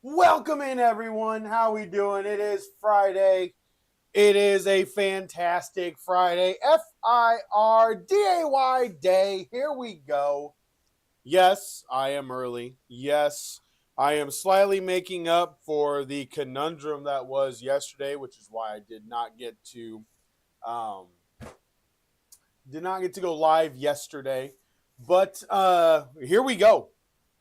Welcome in, everyone. How we doing? It is Friday. It is a fantastic Friday. Friday day. Here we go. Yes, I am early. Yes, I am slightly making up for the conundrum that was yesterday, which is why I did not get to go live yesterday. But here we go.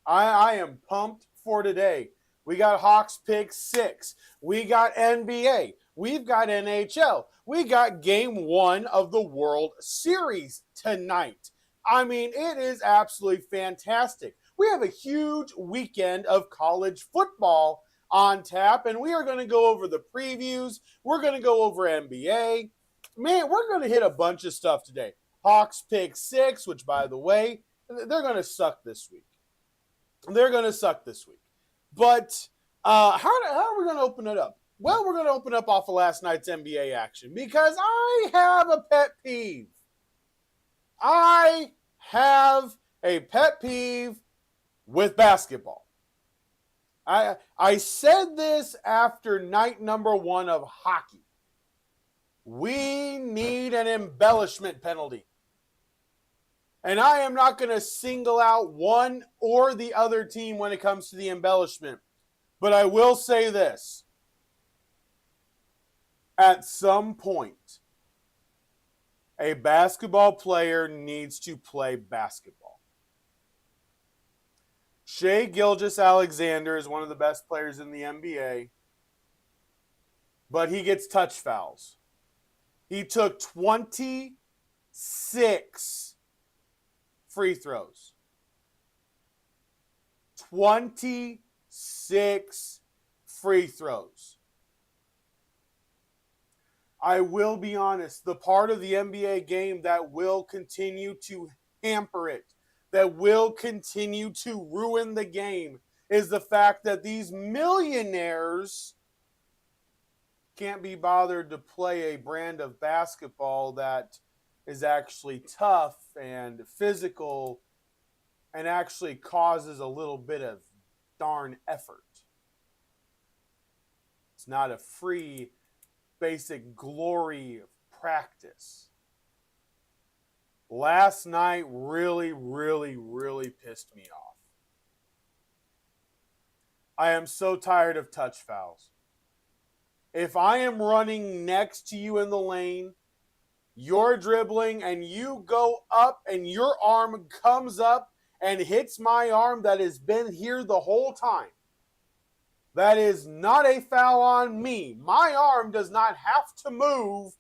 I am pumped for today. We got Hawks Pick 6. We got NBA. We've got NHL. We got Game 1 of the World Series tonight. I mean, it is absolutely fantastic. We have a huge weekend of college football on tap, and we are going to go over the previews. We're going to go over NBA. Man, we're going to hit a bunch of stuff today. Hawks Pick 6, which, by the way, they're going to suck this week. But how are we going to open it up? Well, we're going to open up off of last night's NBA action because I have a pet peeve. I have a pet peeve with basketball. I said this after night number 1 of hockey. We need an embellishment penalty. And I am not going to single out one or the other team when it comes to the embellishment. But I will say this. At some point, a basketball player needs to play basketball. Shai Gilgeous-Alexander is one of the best players in the NBA. But he gets touch fouls. He took 26 free throws. 26 free throws. I will be honest, the part of the NBA game that will continue to hamper it, that will continue to ruin the game, is the fact that these millionaires can't be bothered to play a brand of basketball that is actually tough and physical and actually causes a little bit of darn effort. It's not a free, basic glory of practice. Last night really pissed me off. I am so tired of touch fouls. If I am running next to you in the lane, you're dribbling and you go up and your arm comes up and hits my arm that has been here the whole time, that is not a foul on me. My arm does not have to move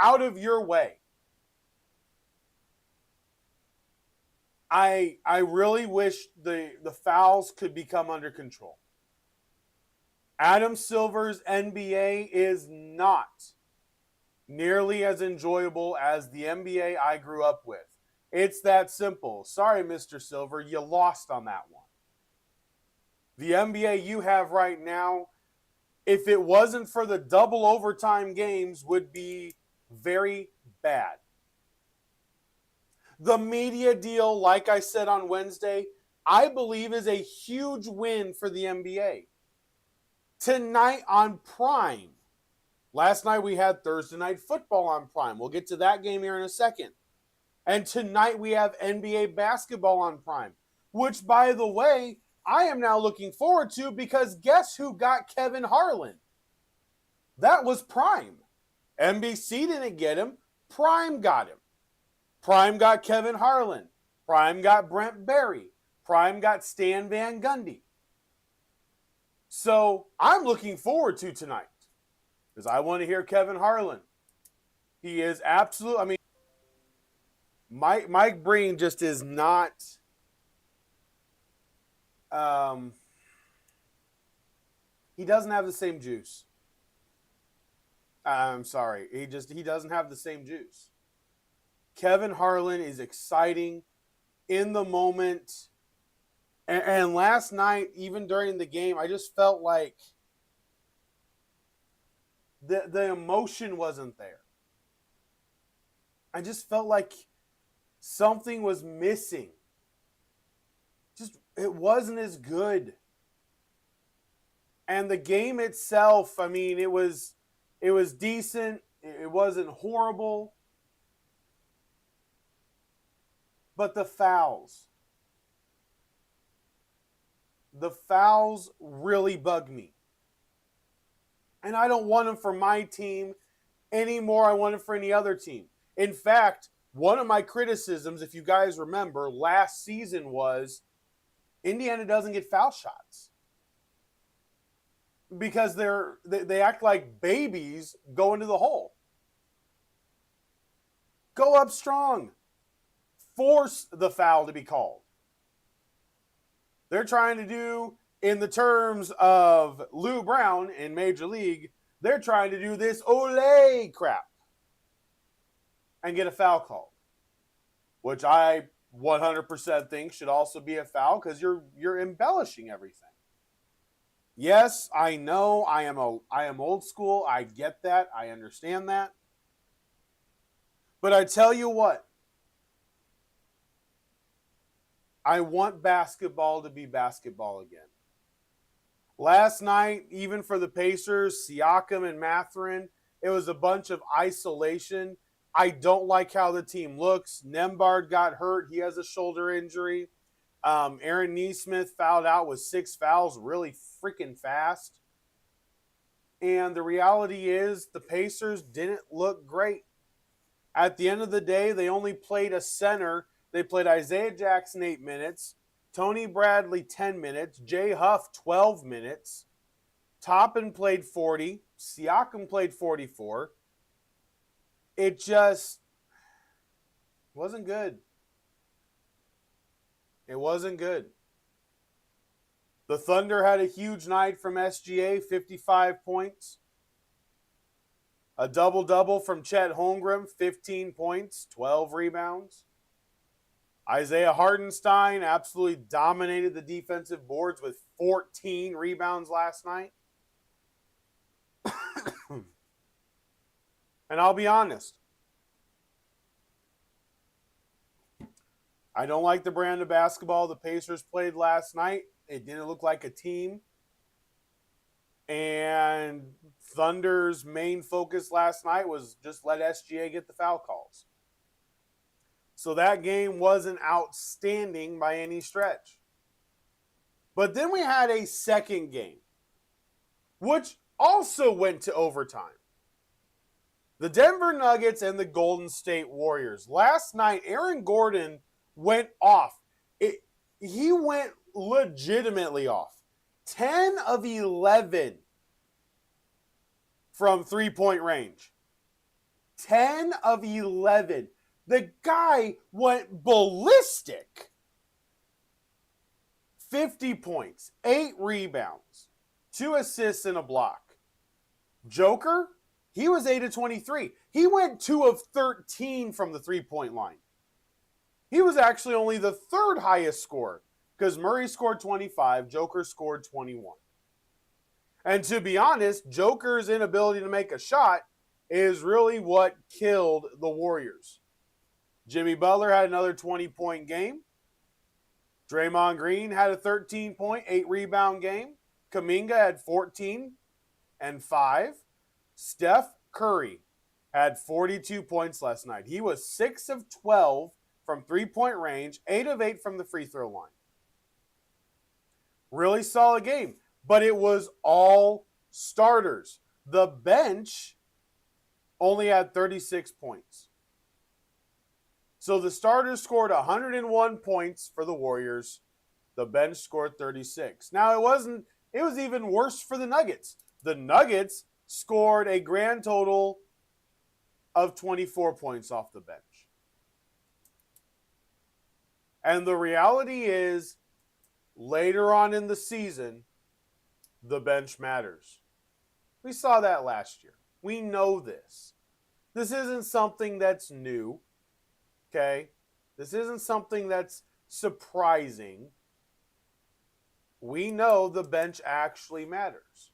out of your way. I really wish the fouls could become under control. Adam Silver's NBA is not nearly as enjoyable as the NBA I grew up with. It's that simple. Sorry, Mr. Silver, you lost on that one. The NBA you have right now, if it wasn't for the double overtime games, would be very bad. The media deal, like I said on Wednesday, I believe is a huge win for the NBA. Tonight on Prime. Last night we had Thursday Night Football on Prime. We'll get to that game here in a second. And tonight we have NBA basketball on Prime, which, by the way, I am now looking forward to because guess who got Kevin Harlan? That was Prime. NBC didn't get him. Prime got him. Prime got Kevin Harlan. Prime got Brent Barry. Prime got Stan Van Gundy. So I'm looking forward to tonight because I want to hear Kevin Harlan. He is absolute. I mean, Mike Breen just is not. He doesn't have the same juice. I'm sorry. He doesn't have the same juice. Kevin Harlan is exciting in the moment. And last night, even during the game, I just felt like the emotion wasn't there. I just felt like something was missing. It wasn't as good. And the game itself, I mean, it was decent. It wasn't horrible. But the fouls really bug me. And I don't want them for my team anymore. I want them for any other team. In fact, one of my criticisms, if you guys remember, last season was Indiana doesn't get foul shots. Because they act like babies go into the hole. Go up strong. Force the foul to be called. They're trying to do, in the terms of Lou Brown in Major League, they're trying to do this ole crap and get a foul called, which I 100% think should also be a foul because you're embellishing everything. Yes, I know I am old school. I get that. I understand that. But I tell you what, I want basketball to be basketball again. Last night, even for the Pacers, Siakam and Mathurin, it was a bunch of isolation. I don't like how the team looks. Nembhard got hurt. He has a shoulder injury. Aaron Nesmith fouled out with 6 fouls really freaking fast. And the reality is the Pacers didn't look great. At the end of the day, they only played a center. They played Isaiah Jackson 8 minutes, Tony Bradley 10 minutes, Jay Huff 12 minutes, Toppin played 40, Siakam played 44. It just wasn't good. It wasn't good. The Thunder had a huge night from SGA, 55 points. A double-double from Chet Holmgren, 15 points, 12 rebounds. Isaiah Hartenstein absolutely dominated the defensive boards with 14 rebounds last night. And I'll be honest, I don't like the brand of basketball the Pacers played last night. It didn't look like a team. And Thunder's main focus last night was just let SGA get the foul calls. So that game wasn't outstanding by any stretch. But then we had a second game, which also went to overtime. The Denver Nuggets and the Golden State Warriors. Last night, Aaron Gordon went off. He went legitimately off. 10 of 11 from three-point range. 10 of 11. The guy went ballistic. 50 points, 8 rebounds, 2 assists and a block. Joker, he was 8 of 23. He went 2 of 13 from the three-point line. He was actually only the third highest scorer because Murray scored 25, Joker scored 21. And to be honest, Joker's inability to make a shot is really what killed the Warriors. Jimmy Butler had another 20-point game. Draymond Green had a 13-point, 8-rebound game. Kuminga had 14 and 5. Steph Curry had 42 points last night. He was 6 of 12 from 3-point range, 8 of 8 from the free throw line. Really solid game, but it was all starters. The bench only had 36 points. So the starters scored 101 points for the Warriors. The bench scored 36. Now it was even worse for the Nuggets. The Nuggets scored a grand total of 24 points off the bench. And the reality is, later on in the season, the bench matters. We saw that last year. We know this. This isn't something that's new, okay? This isn't something that's surprising. We know the bench actually matters.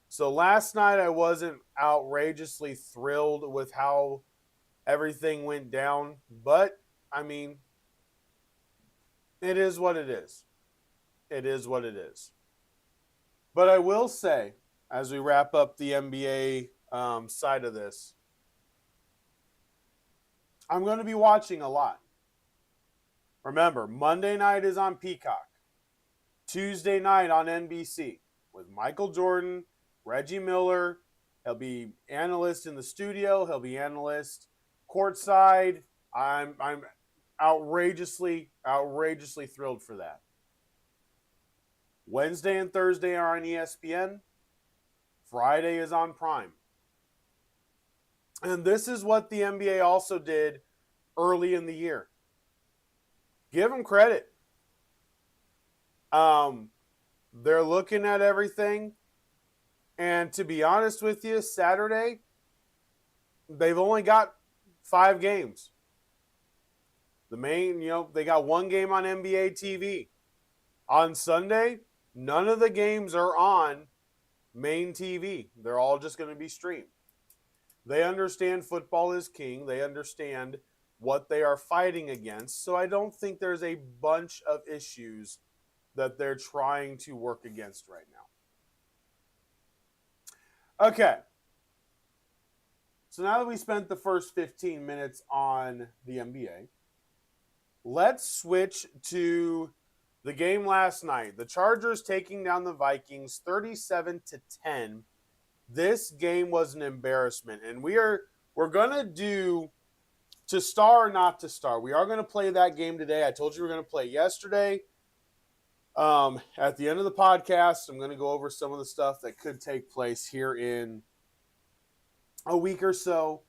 So last night I wasn't outrageously thrilled with how everything went down, but I mean, it is what it is. It is what it is. But I will say, as we wrap up the NBA side of this, I'm going to be watching a lot. Remember, Monday night is on Peacock. Tuesday night on NBC with Michael Jordan, Reggie Miller. He'll be analyst in the studio. He'll be analyst courtside. I'm outrageously thrilled for that. Wednesday and Thursday are on ESPN. Friday is on Prime. And this is what the NBA also did early in the year. Give them credit. They're looking at everything. And to be honest with you, Saturday, they've only got 5 games. They got 1 game on NBA TV. On Sunday, none of the games are on main TV. They're all just going to be streamed. They understand football is king. They understand what they are fighting against. So I don't think there's a bunch of issues that they're trying to work against right now. Okay. So now that we spent the first 15 minutes on the NBA, let's switch to the game last night. The Chargers taking down the Vikings 37-10. This game was an embarrassment. And we're going to do to star or not to star. We are going to play that game today. I told you we were going to play yesterday. At the end of the podcast, I'm going to go over some of the stuff that could take place here in a week or so,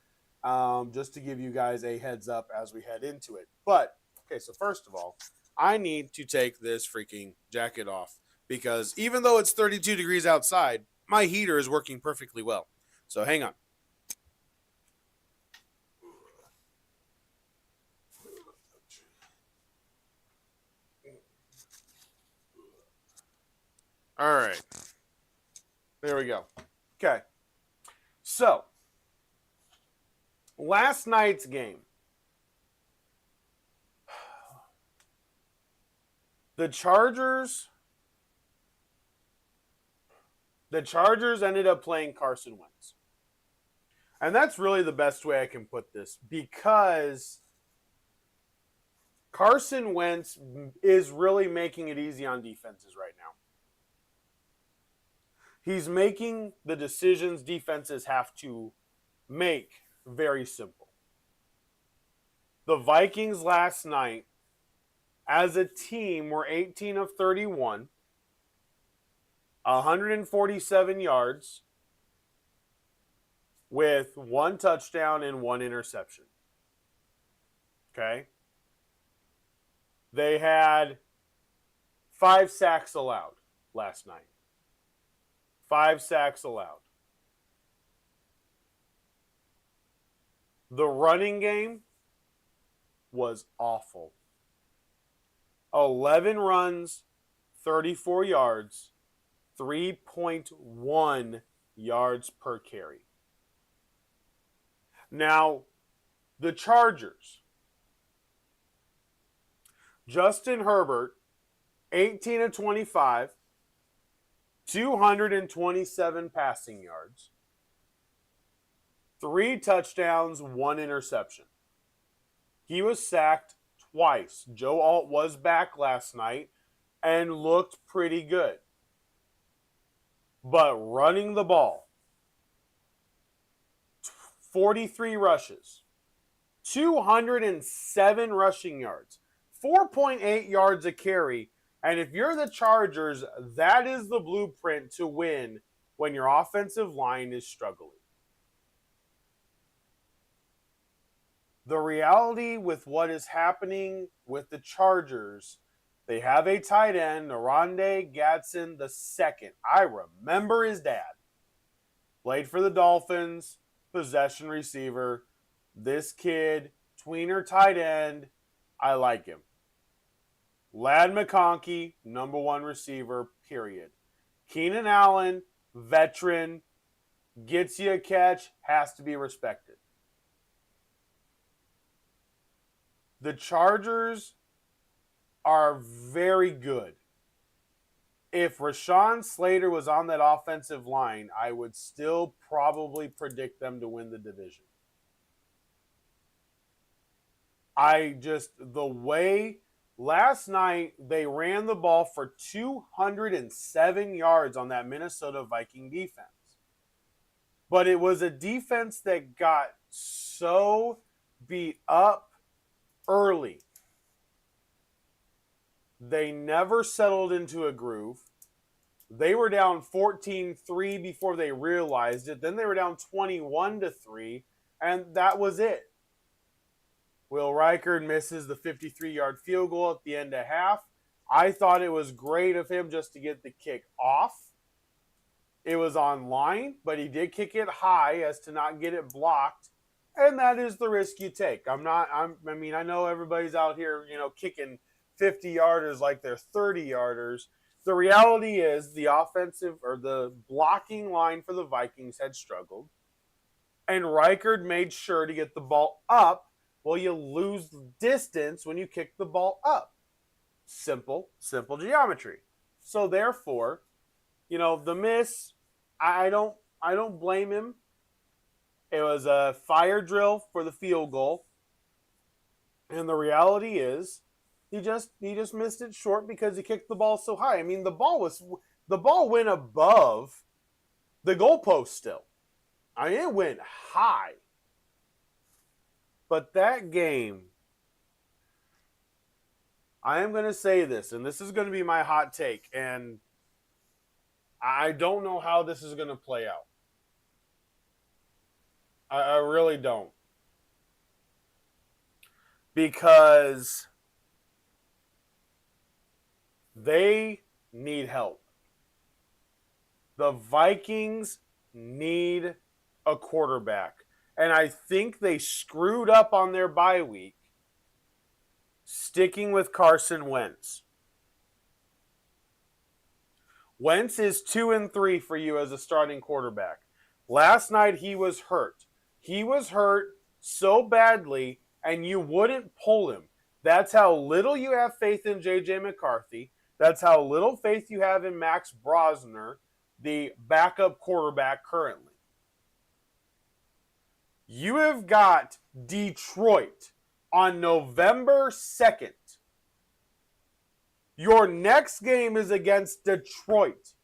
just to give you guys a heads up as we head into it. But, okay, so first of all, I need to take this freaking jacket off because even though it's 32 degrees outside, my heater is working perfectly well. So hang on. All right. There we go. Okay. So, last night's game. The Chargers ended up playing Carson Wentz. And that's really the best way I can put this because Carson Wentz is really making it easy on defenses right now. He's making the decisions defenses have to make very simple. The Vikings last night, as a team, were 18 of 31, 147 yards, with 1 touchdown and 1 interception. Okay? They had 5 sacks allowed last night. 5 sacks allowed. The running game was awful. 11 runs, 34 yards, 3.1 yards per carry. Now, the Chargers. Justin Herbert, 18 of 25, 227 passing yards, 3 touchdowns, 1 interception. He was sacked twice. Joe Alt was back last night and looked pretty good. But running the ball, 43 rushes, 207 rushing yards, 4.8 yards a carry. And if you're the Chargers, that is the blueprint to win when your offensive line is struggling. The reality with what is happening with the Chargers, they have a tight end, Oronde Gadsden II. I remember his dad. Played for the Dolphins, possession receiver. This kid, tweener tight end, I like him. Ladd McConkey, number one receiver, period. Keenan Allen, veteran, gets you a catch, has to be respected. The Chargers are very good. If Rashawn Slater was on that offensive line, I would still probably predict them to win the division. The way last night they ran the ball for 207 yards on that Minnesota Viking defense. But it was a defense that got so beat up early. They never settled into a groove. They were down 14-3 before they realized it. Then they were down 21-3, and that was it. Will Reichard misses the 53-yard field goal at the end of half. I thought it was great of him just to get the kick off. It was on line, but he did kick it high as to not get it blocked. And that is the risk you take. I know everybody's out here, kicking 50-yarders like they're 30-yarders. The reality is the offensive or the blocking line for the Vikings had struggled. And Reichard made sure to get the ball up. Well, you lose distance when you kick the ball up. Simple geometry. So therefore, the miss, I don't blame him. It was a fire drill for the field goal. And the reality is he just missed it short because he kicked the ball so high. I mean, the ball went above the goalpost still. I mean, it went high. But that game, I am going to say this, and this is going to be my hot take, and I don't know how this is going to play out. I really don't. Because they need help. The Vikings need a quarterback. And I think they screwed up on their bye week sticking with Carson Wentz. Wentz is 2-3 for you as a starting quarterback. Last night he was hurt. He was hurt so badly, and you wouldn't pull him. That's how little you have faith in J.J. McCarthy. That's how little faith you have in Max Brosner, the backup quarterback currently. You have got Detroit on November 2nd. Your next game is against Detroit.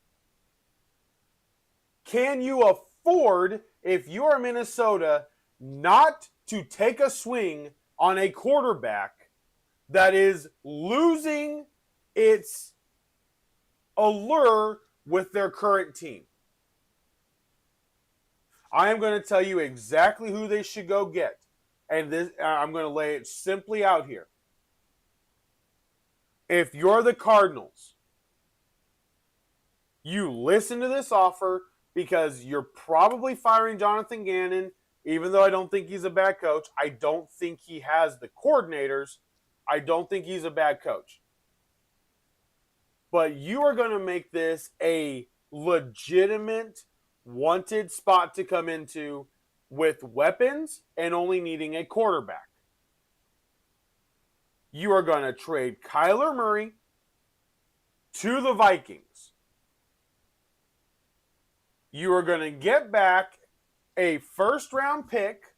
Can you afford, if you are Minnesota, not to take a swing on a quarterback that is losing its allure with their current team? I am going to tell you exactly who they should go get. And this, I'm going to lay it simply out here. If you're the Cardinals, you listen to this offer because you're probably firing Jonathan Gannon, even though I don't think he's a bad coach. I don't think he has the coordinators. I don't think he's a bad coach. But you are going to make this a legitimate wanted spot to come into with weapons and only needing a quarterback. You are going to trade Kyler Murray to the Vikings. You are going to get back a first-round pick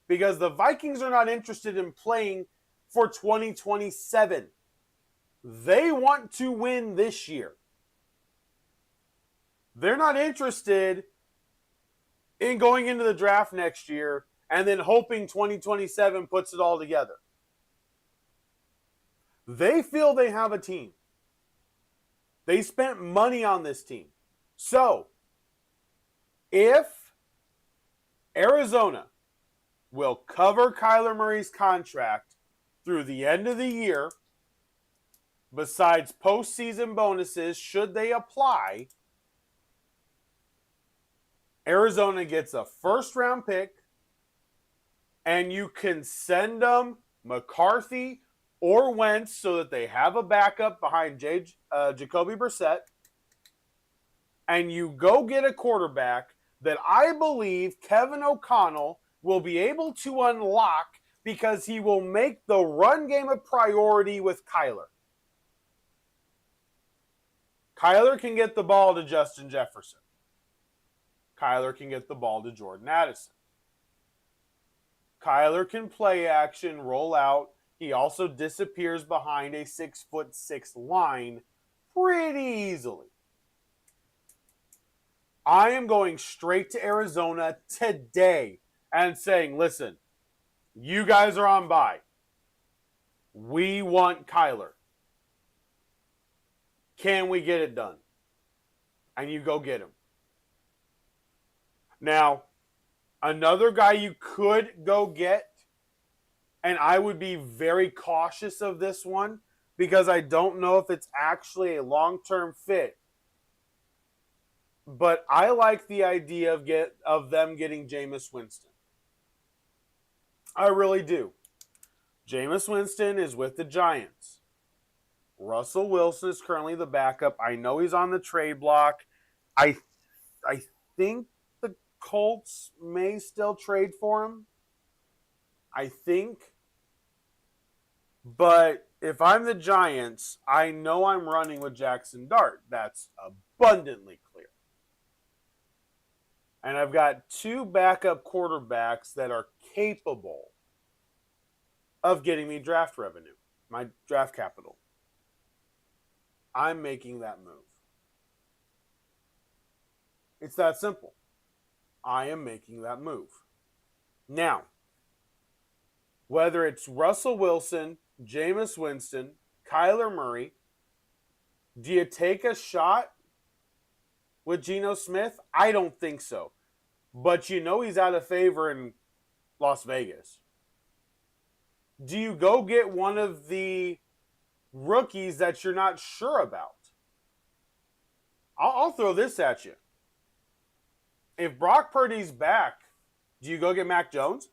because the Vikings are not interested in playing for 2027. They want to win this year. They're not interested in going into the draft next year and then hoping 2027 puts it all together. They feel they have a team. They spent money on this team. So, if Arizona will cover Kyler Murray's contract through the end of the year, besides postseason bonuses, should they apply, Arizona gets a first-round pick, and you can send them McCarthy or Wentz so that they have a backup behind Jacoby Brissett, and you go get a quarterback that I believe Kevin O'Connell will be able to unlock because he will make the run game a priority with Kyler. Kyler can get the ball to Justin Jefferson. Kyler can get the ball to Jordan Addison. Kyler can play action, roll out. He also disappears behind a 6'6" line pretty easily. I am going straight to Arizona today and saying, listen, you guys are on bye. We want Kyler. Can we get it done? And you go get him. Now, another guy you could go get, and I would be very cautious of this one because I don't know if it's actually a long-term fit. But I like the idea of them getting Jameis Winston. I really do. Jameis Winston is with the Giants. Russell Wilson is currently the backup. I know he's on the trade block. I think the Colts may still trade for him. I think. But if I'm the Giants, I know I'm running with Jackson Dart. That's abundantly clear. And I've got two backup quarterbacks that are capable of getting me draft revenue, my draft capital. I'm making that move. It's that simple. I am making that move. Now, whether it's Russell Wilson, Jameis Winston, Kyler Murray, do you take a shot with Geno Smith? I don't think so. But you know he's out of favor in Las Vegas. Do you go get one of the rookies that you're not sure about? I'll throw this at you. If Brock Purdy's back, do you go get Mac Jones?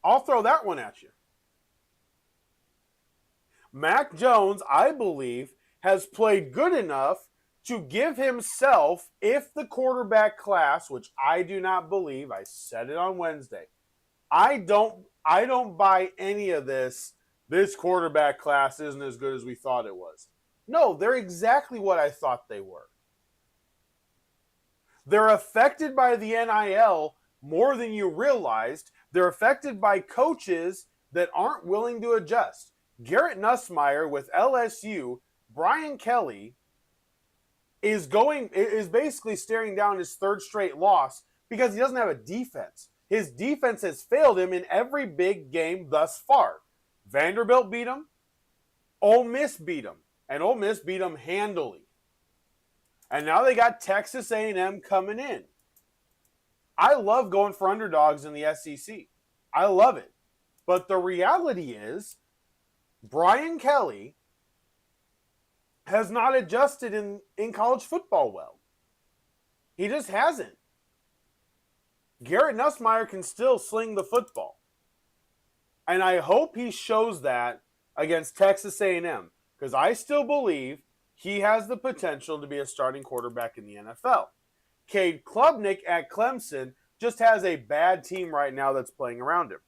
I'll throw that one at you. Mac Jones, I believe, has played good enough to give himself, if the quarterback class, which I do not believe, I said it on Wednesday, I don't buy any of this. This quarterback class isn't as good as we thought it was. No, they're exactly what I thought they were. They're affected by the NIL more than you realized. They're affected by coaches that aren't willing to adjust. Garrett Nussmeier with LSU, Brian Kelly is basically staring down his third straight loss because he doesn't have a defense. His defense has failed him in every big game thus far. Vanderbilt beat him. Ole Miss beat him. And Ole Miss beat him handily. And now they got Texas A&M coming in. I love going for underdogs in the SEC. I love it. But the reality is, Brian Kelly has not adjusted in college football well. He just hasn't. Garrett Nussmeier can still sling the football. And I hope he shows that against Texas A&M, because I still believe he has the potential to be a starting quarterback in the NFL. Cade Klubnik at Clemson just has a bad team right now that's playing around him.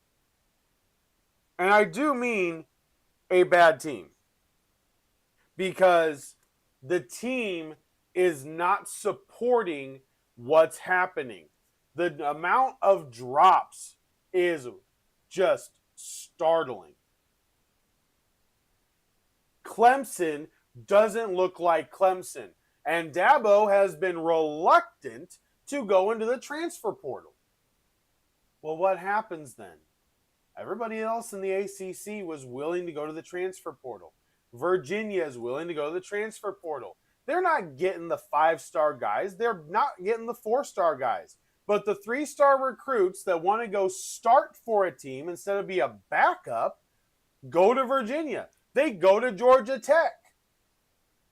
And I do mean a bad team, because the team is not supporting what's happening. The amount of drops is just startling. Clemson doesn't look like Clemson. And Dabo has been reluctant to go into the transfer portal. Well, what happens then? Everybody else in the ACC was willing to go to the transfer portal. Virginia is willing to go to the transfer portal. They're not getting the 5-star guys. They're not getting the 4-star guys. But the 3-star recruits that want to go start for a team instead of be a backup go to Virginia. They go to Georgia Tech.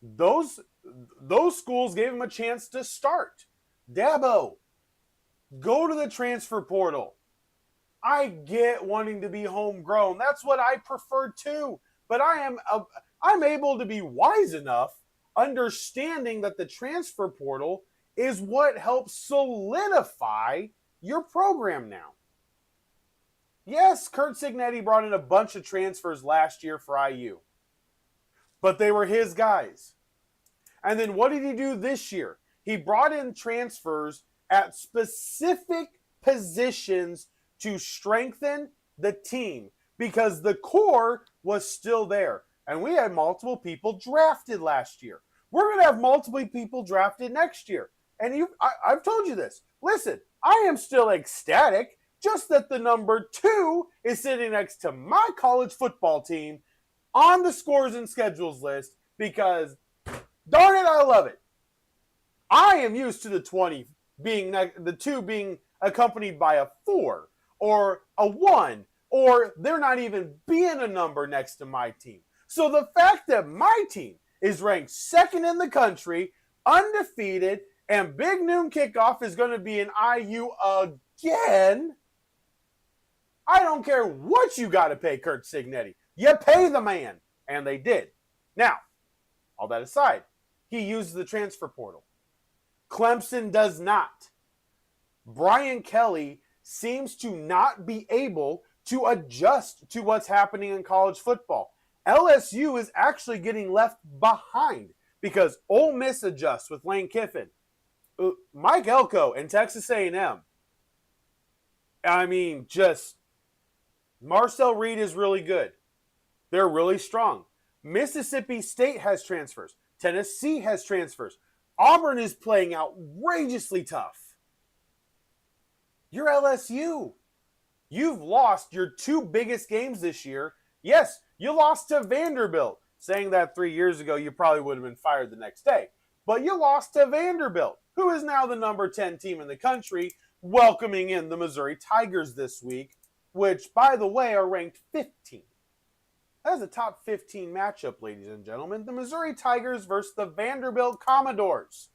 Those schools gave them a chance to start. Dabo, go to the transfer portal. I get wanting to be homegrown. That's what I prefer too. But I'm able to be wise enough, understanding that the transfer portal is what helps solidify your program now. Yes, Curt Cignetti brought in a bunch of transfers last year for IU. But they were his guys. And then what did he do this year? He brought in transfers at specific positions to strengthen the team because the core was still there. And we had multiple people drafted last year. We're going to have multiple people drafted next year. And I've told you this. Listen, I am still ecstatic, just that the number 2 is sitting next to my college football team on the scores and schedules list because, darn it, I love it. I am used to the 20 being the 2 being accompanied by a 4 or a 1, or there not even being a number next to my team. So the fact that my team is ranked 2nd in the country, undefeated, and Big Noon Kickoff is going to be in IU again, I don't care what you got to pay Curt Cignetti. You pay the man. And they did. Now, all that aside, he uses the transfer portal. Clemson does not. Brian Kelly seems to not be able to adjust to what's happening in college football. LSU is actually getting left behind because Ole Miss adjusts with Lane Kiffin. Mike Elko and Texas A&M. I mean, just Marcel Reed is really good. They're really strong. Mississippi State has transfers. Tennessee has transfers. Auburn is playing outrageously tough. You're LSU. You've lost your 2 biggest games this year. Yes, you lost to Vanderbilt. Saying that 3 years ago, you probably would have been fired the next day. But you lost to Vanderbilt, who is now the number 10 team in the country, welcoming in the Missouri Tigers this week, which, by the way, are ranked 15. That is a top 15 matchup, ladies and gentlemen. The Missouri Tigers versus the Vanderbilt Commodores.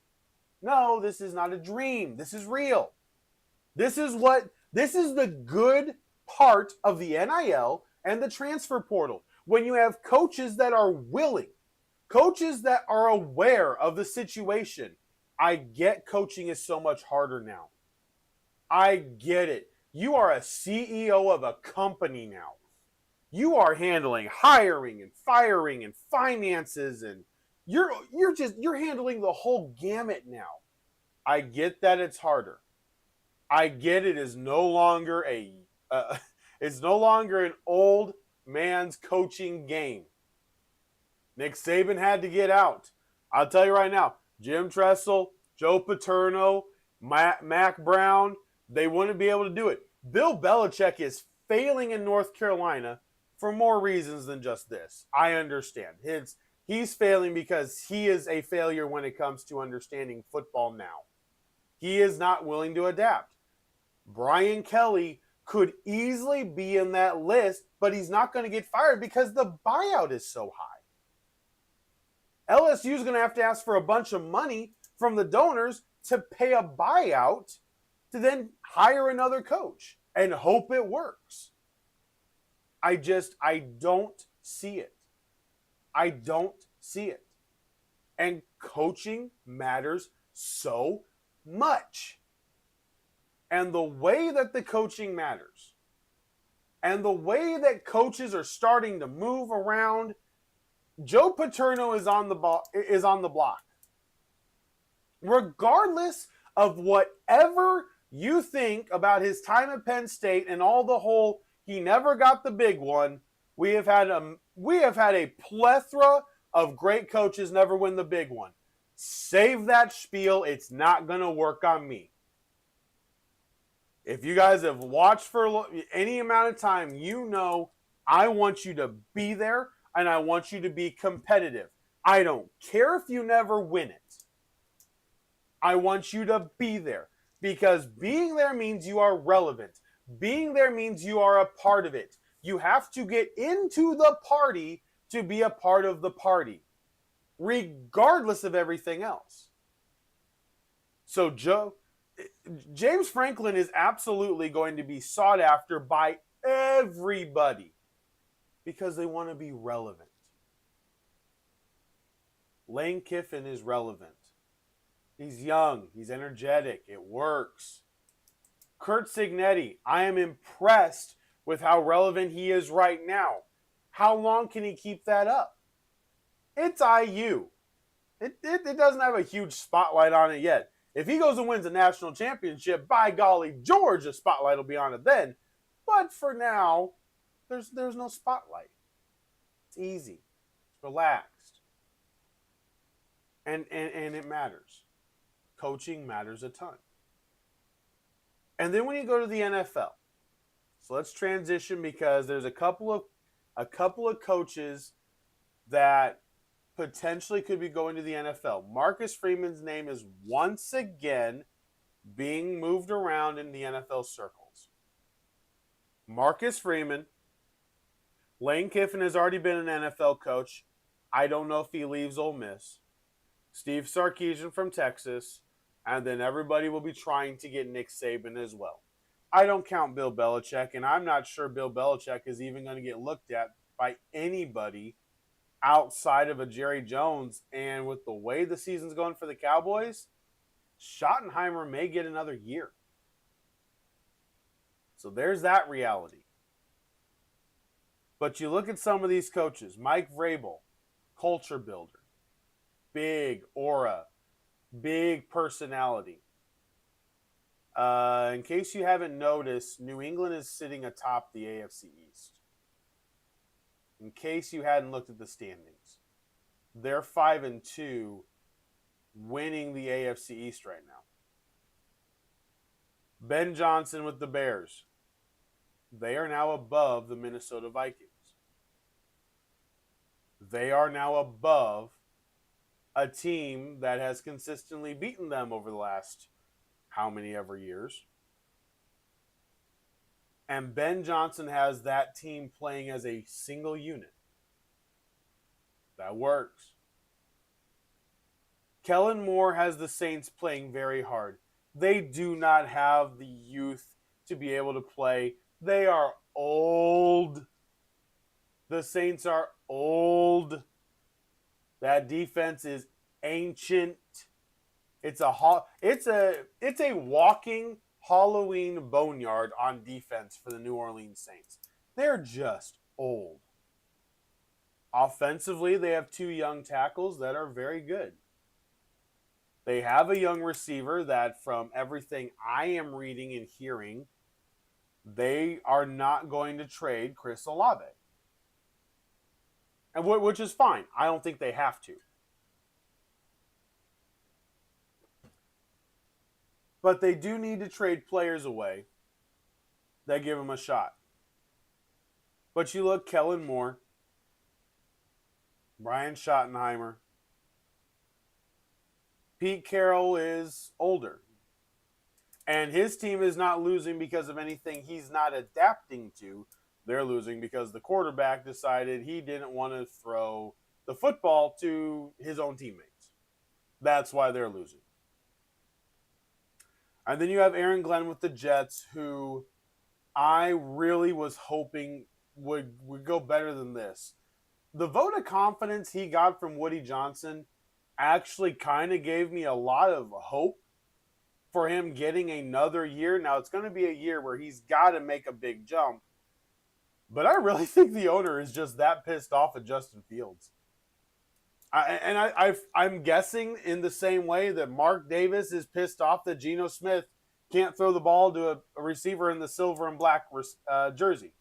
No, this is not a dream. This is real. This is the good part of the NIL and the transfer portal. When you have coaches that are willing, coaches that are aware of the situation. I get coaching is so much harder now. I get it. You are a CEO of a company now. You are handling hiring and firing and finances, and you're handling the whole gamut now. I get that it's harder. I get it is no longer it's no longer an old man's coaching game. Nick Saban had to get out. I'll tell you right now, Jim Tressel, Joe Paterno, Mac Brown, they wouldn't be able to do it. Bill Belichick is failing in North Carolina for more reasons than just this. I understand. He's failing because he is a failure when it comes to understanding football now. He is not willing to adapt. Brian Kelly could easily be in that list, but he's not going to get fired because the buyout is so high. LSU is going to have to ask for a bunch of money from the donors to pay a buyout to then hire another coach and hope it works. I don't see it. I don't see it. And coaching matters so much. And the way that the coaching matters, and the way that coaches are starting to move around, Joe Paterno is on the block. Regardless of whatever You think about his time at Penn State and all the whole he never got the big one. We have had a plethora of great coaches never win the big one. Save that spiel. It's not going to work on me. If you guys have watched for any amount of time, you know I want you to be there and I want you to be competitive. I don't care if you never win it. I want you to be there because being there means you are relevant. Being there means you are a part of it. You have to get into the party to be a part of the party, regardless of everything else. So James Franklin is absolutely going to be sought after by everybody because they want to be relevant. Lane Kiffin is relevant. He's young. He's energetic. It works. Curt Cignetti, I am impressed with how relevant he is right now. How long can he keep that up? It's IU. It doesn't have a huge spotlight on it yet. If he goes and wins a national championship, by golly, George, a spotlight will be on it then. But for now, there's no spotlight. It's easy. It's relaxed. And it matters. Coaching matters a ton. And then when you go to the NFL, so let's transition because there's a couple of coaches that potentially could be going to the NFL. Marcus Freeman's name is once again being moved around in the NFL circles. Marcus Freeman, Lane Kiffin has already been an NFL coach. I don't know if he leaves Ole Miss. Steve Sarkisian from Texas, and then everybody will be trying to get Nick Saban as well. I don't count Bill Belichick, and I'm not sure Bill Belichick is even going to get looked at by anybody outside of a Jerry Jones. And with the way the season's going for the Cowboys, Schottenheimer may get another year. So there's that reality. But you look at some of these coaches, Mike Vrabel, culture builder, big aura, big personality. In case you haven't noticed, New England is sitting atop the AFC East. In case you hadn't looked at the standings, they're 5-2, winning the AFC East right now. Ben Johnson with the Bears. They are now above the Minnesota Vikings. They are now above a team that has consistently beaten them over the last how many ever years. And Ben Johnson has that team playing as a single unit. That works. Kellen Moore has the Saints playing very hard. They do not have the youth to be able to play. They are old. The Saints are old. That defense is ancient. It's a walking Halloween boneyard on defense for the New Orleans Saints. They're just old. Offensively, they have two young tackles that are very good. They have a young receiver that, from everything I am reading and hearing, they are not going to trade Chris Olave. And which is fine. I don't think they have to. But they do need to trade players away that give them a shot. But you look, Kellen Moore, Brian Schottenheimer, Pete Carroll is older. And his team is not losing because of anything he's not adapting to. They're losing because the quarterback decided he didn't want to throw the football to his own teammates. That's why they're losing. And then you have Aaron Glenn with the Jets, who I really was hoping would go better than this. The vote of confidence he got from Woody Johnson actually kind of gave me a lot of hope for him getting another year. Now, it's going to be a year where he's got to make a big jump. But I really think the owner is just that pissed off at Justin Fields. I'm guessing in the same way that Mark Davis is pissed off that Geno Smith can't throw the ball to a receiver in the silver and black jersey.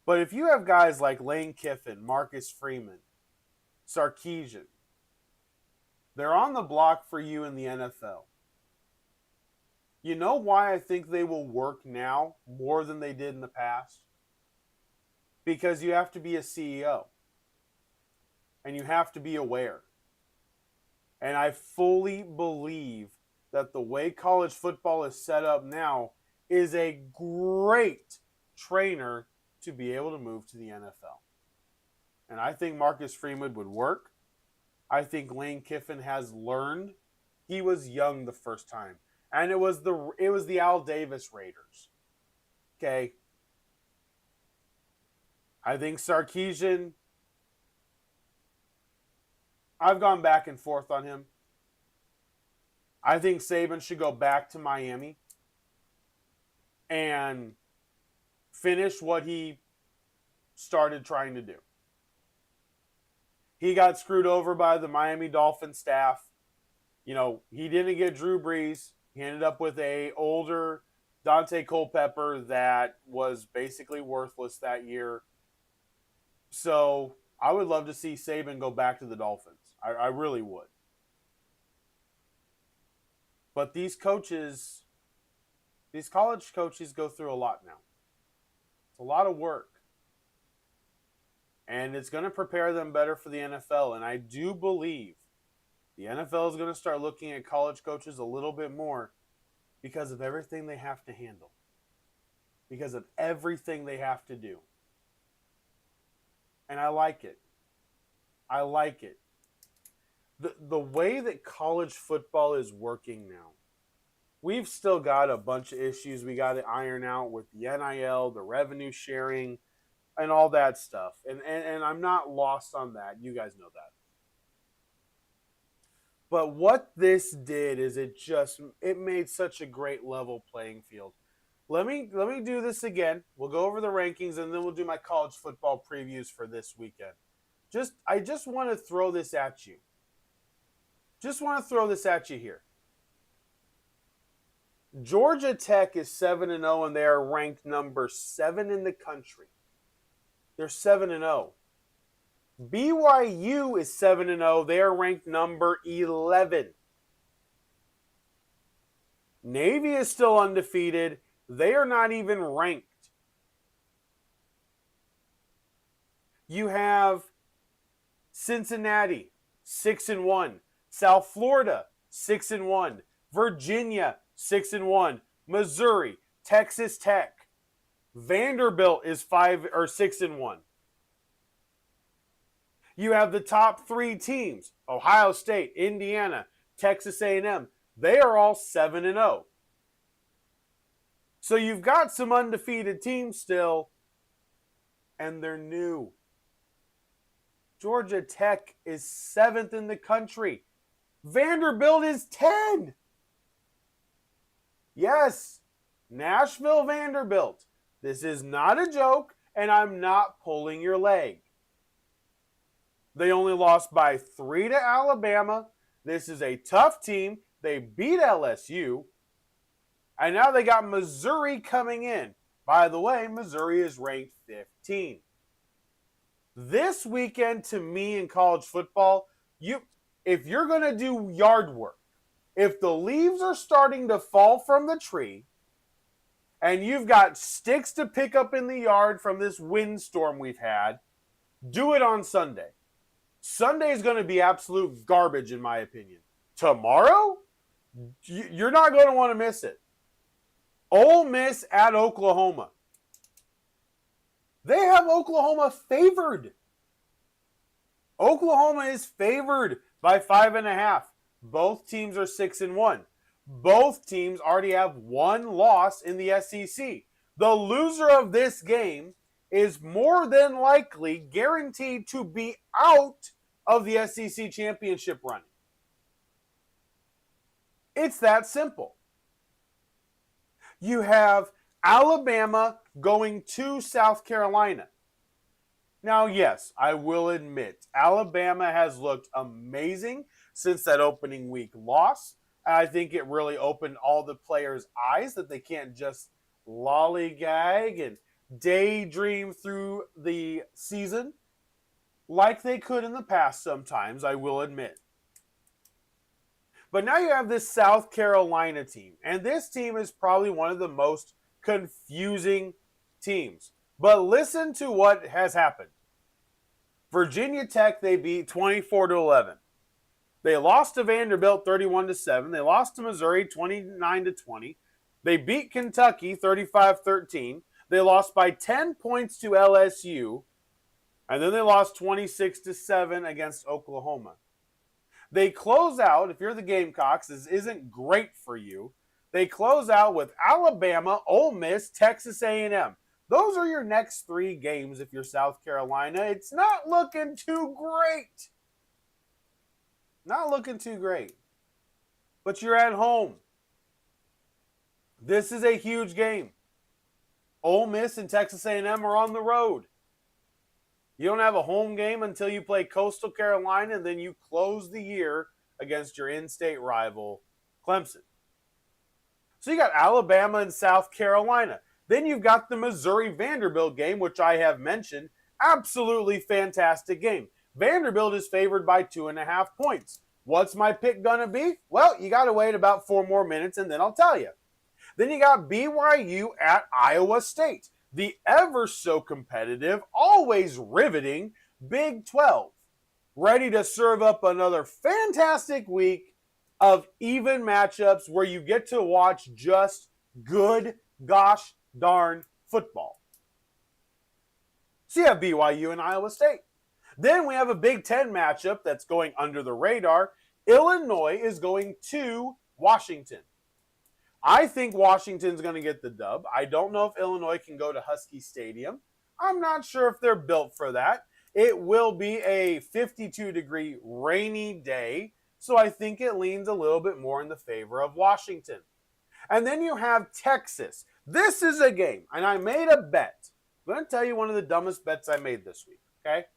But if you have guys like Lane Kiffin, Marcus Freeman, Sarkisian, they're on the block for you in the NFL. You know why I think they will work now more than they did in the past? Because you have to be a CEO. And you have to be aware. And I fully believe that the way college football is set up now is a great trainer to be able to move to the NFL. And I think Marcus Freeman would work. I think Lane Kiffin has learned. He was young the first time. And it was the Al Davis Raiders. Okay. I think Sarkisian, I've gone back and forth on him. I think Saban should go back to Miami and finish what he started trying to do. He got screwed over by the Miami Dolphins staff. You know, he didn't get Drew Brees. He ended up with a older Dante Culpepper that was basically worthless that year. So I would love to see Saban go back to the Dolphins. I really would. But these coaches, these college coaches go through a lot now. It's a lot of work. And it's going to prepare them better for the NFL. And I do believe the NFL is going to start looking at college coaches a little bit more because of everything they have to handle. Because of everything they have to do. And I like it. I like it. The way that college football is working now, we've still got a bunch of issues we got to iron out with the NIL, the revenue sharing, and all that stuff. And I'm not lost on that. You guys know that. But what this did is it made such a great level playing field. Let me do this again. We'll go over the rankings and then we'll do my college football previews for this weekend. I just want to throw this at you. Just want to throw this at you here. Georgia Tech is 7-0 and they are ranked number 7 in the country. They're 7-0. BYU is 7-0. They are ranked number 11. Navy is still undefeated. They are not even ranked. You have Cincinnati, 6-1. South Florida, 6-1. Virginia, 6-1. Missouri, Texas Tech. Vanderbilt is 6-1. You have the top 3 teams, Ohio State, Indiana, Texas A&M. They are all 7-0. So you've got some undefeated teams still, and they're new. Georgia Tech is 7th in the country. Vanderbilt is 10. Yes, Nashville Vanderbilt. This is not a joke, and I'm not pulling your leg. They only lost by 3 to Alabama. This is a tough team. They beat LSU. And now they got Missouri coming in. By the way, Missouri is ranked 15. This weekend, to me in college football, if you're going to do yard work, if the leaves are starting to fall from the tree, and you've got sticks to pick up in the yard from this windstorm we've had, do it on Sunday. Sunday is going to be absolute garbage, in my opinion. Tomorrow, you're not going to want to miss it. Ole Miss at Oklahoma. They have Oklahoma favored. Oklahoma is favored by 5.5. Both teams are 6-1. Both teams already have one loss in the SEC. The loser of this game is more than likely guaranteed to be out of the SEC championship running. It's that simple. You have Alabama going to South Carolina. Now, yes, I will admit, Alabama has looked amazing since that opening week loss. I think it really opened all the players' eyes that they can't just lollygag and daydream through the season like they could in the past sometimes, I will admit. But now you have this South Carolina team, and this team is probably one of the most confusing teams. But listen to what has happened. Virginia Tech, they beat 24-11. They lost to Vanderbilt 31-7. They lost to Missouri 29-20. They beat Kentucky 35-13. They lost by 10 points to LSU. And then they lost 26-7 against Oklahoma. They close out, if you're the Gamecocks, this isn't great for you. They close out with Alabama, Ole Miss, Texas A&M. Those are your next 3 games if you're South Carolina. It's not looking too great. Not looking too great. But you're at home. This is a huge game. Ole Miss and Texas A&M are on the road. You don't have a home game until you play Coastal Carolina, and then you close the year against your in-state rival, Clemson. So you got Alabama and South Carolina. Then you've got the Missouri-Vanderbilt game, which I have mentioned. Absolutely fantastic game. Vanderbilt is favored by 2.5 points. What's my pick going to be? Well, you got to wait about 4 more minutes, and then I'll tell you. Then you got BYU at Iowa State. The ever so competitive, always riveting Big 12. Ready to serve up another fantastic week of even matchups where you get to watch just good, gosh darn football. So you have BYU and Iowa State. Then we have a Big 10 matchup that's going under the radar. Illinois is going to Washington. I think Washington's going to get the dub. I don't know if Illinois can go to Husky Stadium. I'm not sure if they're built for that. It will be a 52-degree rainy day, so I think it leans a little bit more in the favor of Washington. And then you have Texas. This is a game, and I made a bet. I'm going to tell you one of the dumbest bets I made this week, okay?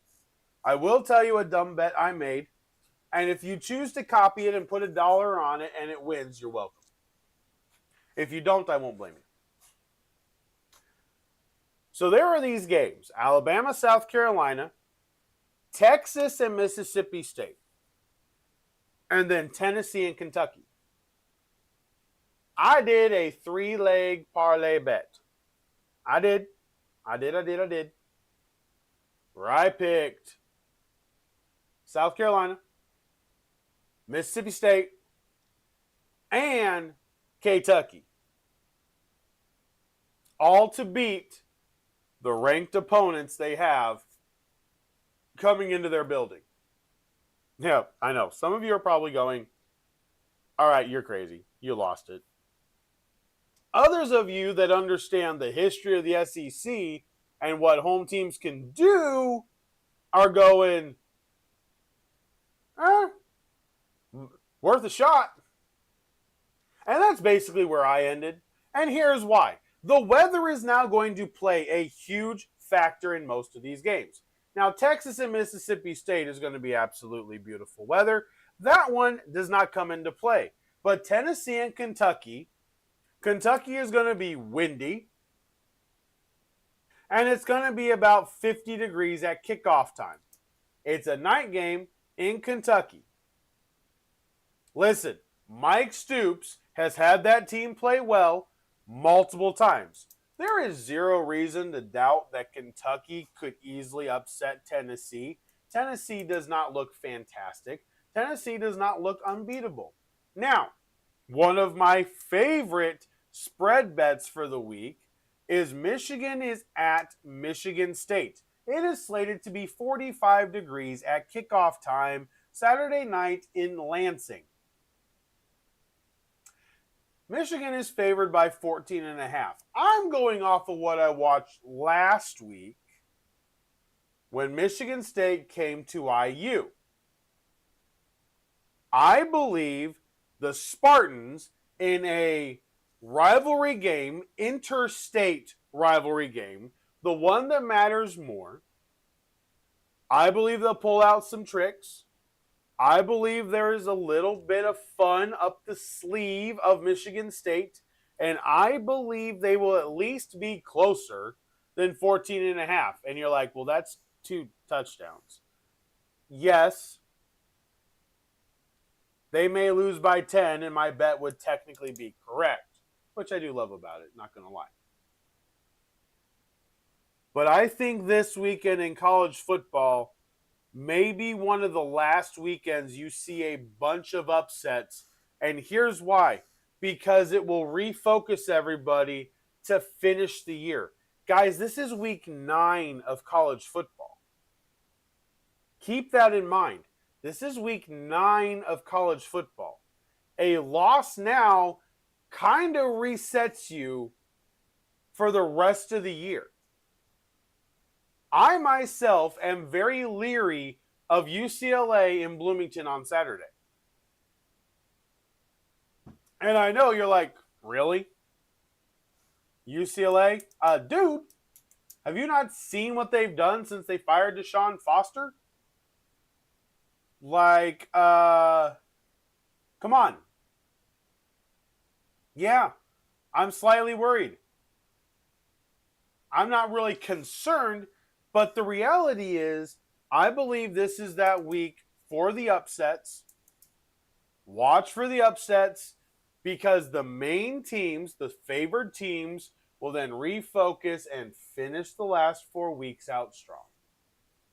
I will tell you a dumb bet I made, and if you choose to copy it and put $1 on it and it wins, you're welcome. If you don't, I won't blame you. So there are these games. Alabama, South Carolina, Texas, and Mississippi State. And then Tennessee and Kentucky. I did a 3-leg parlay bet. I did. Where I picked South Carolina, Mississippi State, and Kentucky. All to beat the ranked opponents they have coming into their building. Yeah, I know. Some of you are probably going, all right, you're crazy. You lost it. Others of you that understand the history of the SEC and what home teams can do are going, worth a shot. And that's basically where I ended. And here's why. The weather is now going to play a huge factor in most of these games. Now, Texas and Mississippi State is going to be absolutely beautiful weather. That one does not come into play. But Tennessee and Kentucky is going to be windy. And it's going to be about 50 degrees at kickoff time. It's a night game in Kentucky. Listen, Mike Stoops has had that team play well multiple times. There is zero reason to doubt that Kentucky could easily upset Tennessee. Tennessee does not look fantastic. Tennessee does not look unbeatable. Now, one of my favorite spread bets for the week is Michigan is at Michigan State. It is slated to be 45 degrees at kickoff time Saturday night in Lansing. Michigan is favored by 14.5. I'm going off of what I watched last week when Michigan State came to IU. I believe the Spartans in a rivalry game, interstate rivalry game, the one that matters more, I believe they'll pull out some tricks. I believe there is a little bit of fun up the sleeve of Michigan State, and I believe they will at least be closer than 14 and a half. And you're like, well, that's 2 touchdowns. Yes, they may lose by 10, and my bet would technically be correct, which I do love about it, not going to lie. But I think this weekend in college football may be one of the last weekends you see a bunch of upsets. And here's why. Because it will refocus everybody to finish the year. Guys, this is week 9 of college football. Keep that in mind. This is week 9 of college football. A loss now kind of resets you for the rest of the year. I myself am very leery of UCLA in Bloomington on Saturday. And I know you're like, really? UCLA? Dude, have you not seen what they've done since they fired Deshaun Foster? Like, come on. Yeah, I'm slightly worried. I'm not really concerned, but the reality is, I believe this is that week for the upsets. Watch for the upsets because the main teams, the favored teams, will then refocus and finish the last 4 weeks out strong.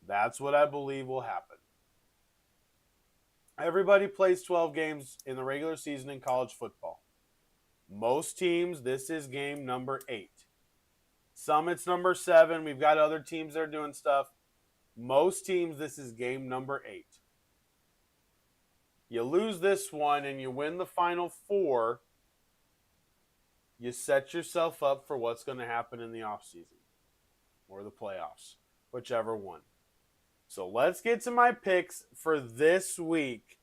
That's what I believe will happen. Everybody plays 12 games in the regular season in college football. Most teams, this is game number 8. Some it's number 7. We've got other teams that are doing stuff. Most teams, this is game number 8. You lose this one and you win the final 4, you set yourself up for what's going to happen in the offseason or the playoffs, whichever one. So let's get to my picks for this week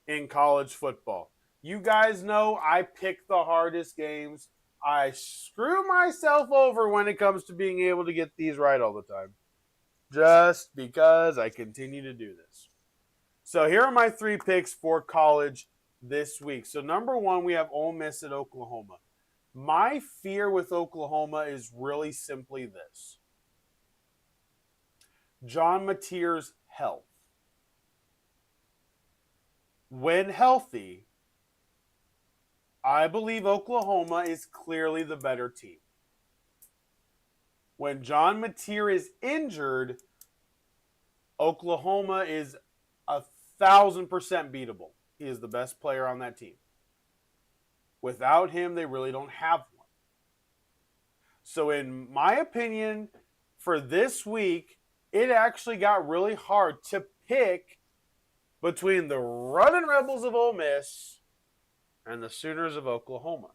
in college football. You guys know I pick the hardest games. I screw myself over when it comes to being able to get these right all the time. Just because I continue to do this. So here are my 3 picks for college this week. So number 1, we have Ole Miss at Oklahoma. My fear with Oklahoma is really simply this. John Mateer's health. When healthy, I believe Oklahoma is clearly the better team. When John Mateer is injured, Oklahoma is 1,000% beatable. He is the best player on that team. Without him, they really don't have one. So in my opinion, for this week, it actually got really hard to pick between the Runnin' Rebels of Ole Miss and the Sooners of Oklahoma.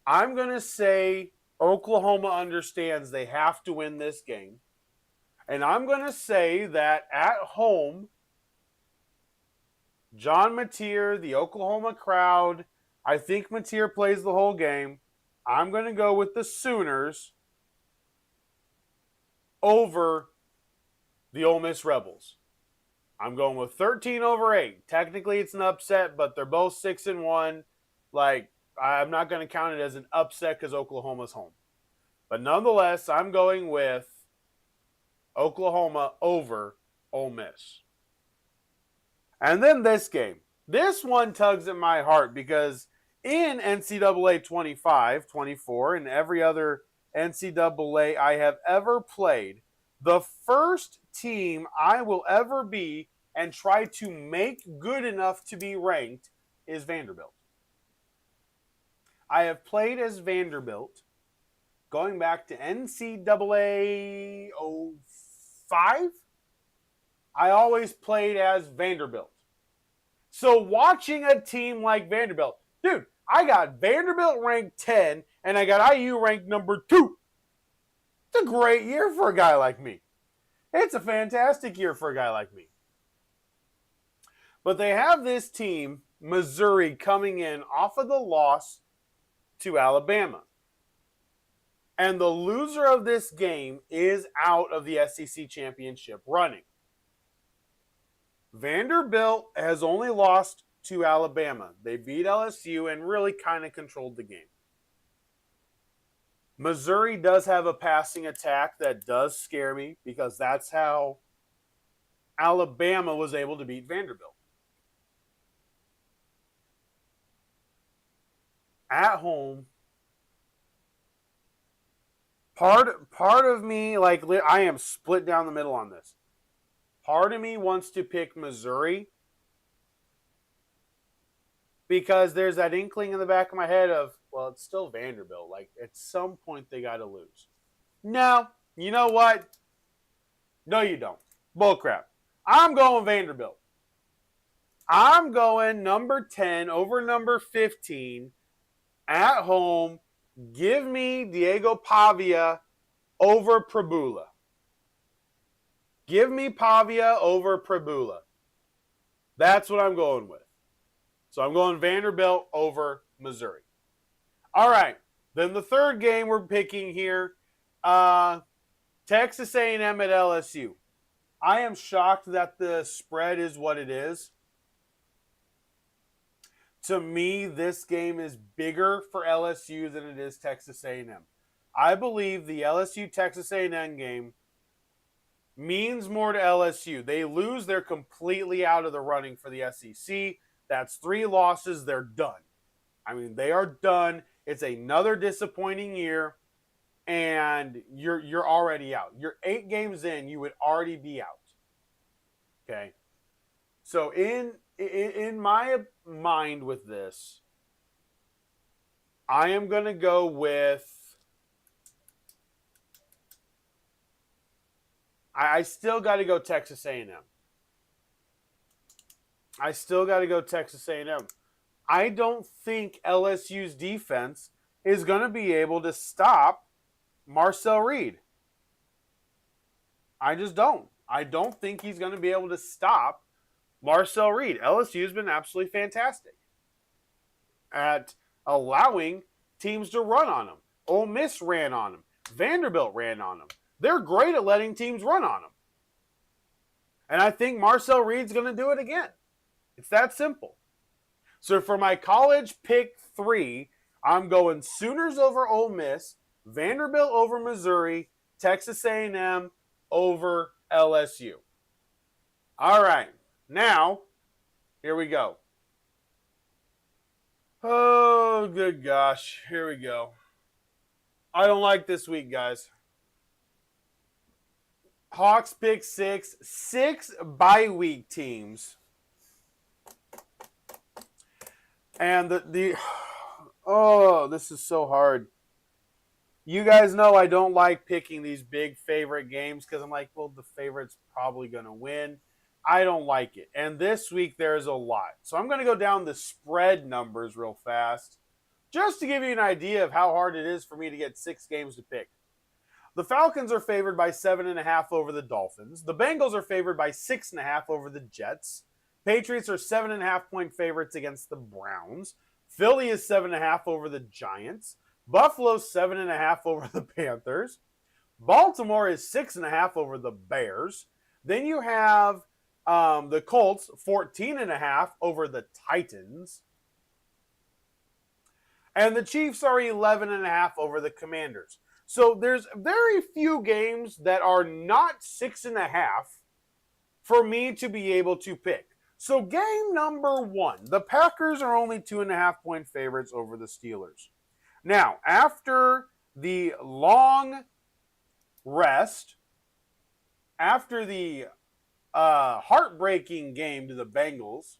I'm going to say Oklahoma understands they have to win this game. And I'm going to say that at home, John Mateer, the Oklahoma crowd, I think Mateer plays the whole game. I'm going to go with the Sooners over the Ole Miss Rebels. I'm going with 13 over 8. Technically, it's an upset, but they're both 6-1. Like, I'm not going to count it as an upset because Oklahoma's home. But nonetheless, I'm going with Oklahoma over Ole Miss. And then this game. This one tugs at my heart because in NCAA 25, 24, and every other NCAA I have ever played, the first team I will ever be and try to make good enough to be ranked is Vanderbilt. I have played as Vanderbilt going back to NCAA 05. I always played as Vanderbilt. So watching a team like Vanderbilt, dude, I got Vanderbilt ranked 10 and I got IU ranked number 2. It's a great year for a guy like me. It's a fantastic year for a guy like me. But they have this team, Missouri, coming in off of the loss to Alabama. And the loser of this game is out of the SEC championship running. Vanderbilt has only lost to Alabama. They beat LSU and really kind of controlled the game. Missouri does have a passing attack that does scare me because that's how Alabama was able to beat Vanderbilt. At home, part of me, like, I am split down the middle on this. Part of me wants to pick Missouri because there's that inkling in the back of my head of, well, it's still Vanderbilt. Like, at some point they got to lose. No, you know what? No, you don't. Bullcrap. I'm going Vanderbilt. I'm going number 10 over number 15 at home. Give me Diego Pavia over Prabula. Give me Pavia over Prabula. That's what I'm going with. So I'm going Vanderbilt over Missouri. All right. Then the third game we're picking here, Texas A&M at LSU. I am shocked that the spread is what it is. To me, this game is bigger for LSU than it is Texas A&M. I believe the LSU-Texas A&M game means more to LSU. They lose, they're completely out of the running for the SEC. That's 3 losses, they're done. I mean, they are done. It's another disappointing year, and you're already out. You're 8 games in, you would already be out. Okay? So in my mind with this, I am going to go with, I still got to go Texas A&M. I still got to go Texas A&M. I don't think LSU's defense is going to be able to stop Marcel Reed. I just don't. I don't think he's going to be able to stop Marcel Reed. LSU's been absolutely fantastic at allowing teams to run on them. Ole Miss ran on them. Vanderbilt ran on them. They're great at letting teams run on them. And I think Marcel Reed's going to do it again. It's that simple. So for my college pick 3, I'm going Sooners over Ole Miss, Vanderbilt over Missouri, Texas A&M over LSU. All right. Now, here we go. Oh, good gosh. Here we go. I don't like this week, guys. Hawks pick 6. 6 bye week teams. And this is so hard. You guys know I don't like picking these big favorite games because I'm like, well, the favorite's probably going to win. I don't like it. And this week there's a lot. So I'm going to go down the spread numbers real fast just to give you an idea of how hard it is for me to get 6 games to pick. The Falcons are favored by 7.5 over the Dolphins. The Bengals are favored by 6.5 over the Jets. Patriots are 7.5-point favorites against the Browns. Philly is 7.5 over the Giants. Buffalo's 7.5 over the Panthers. Baltimore is 6.5 over the Bears. Then you have the Colts 14.5 over the Titans. And the Chiefs are 11.5 over the Commanders. So there's very few games that are not 6.5 for me to be able to pick. So game number 1, the Packers are only 2.5-point favorites over the Steelers. Now, after the long rest, after the heartbreaking game to the Bengals,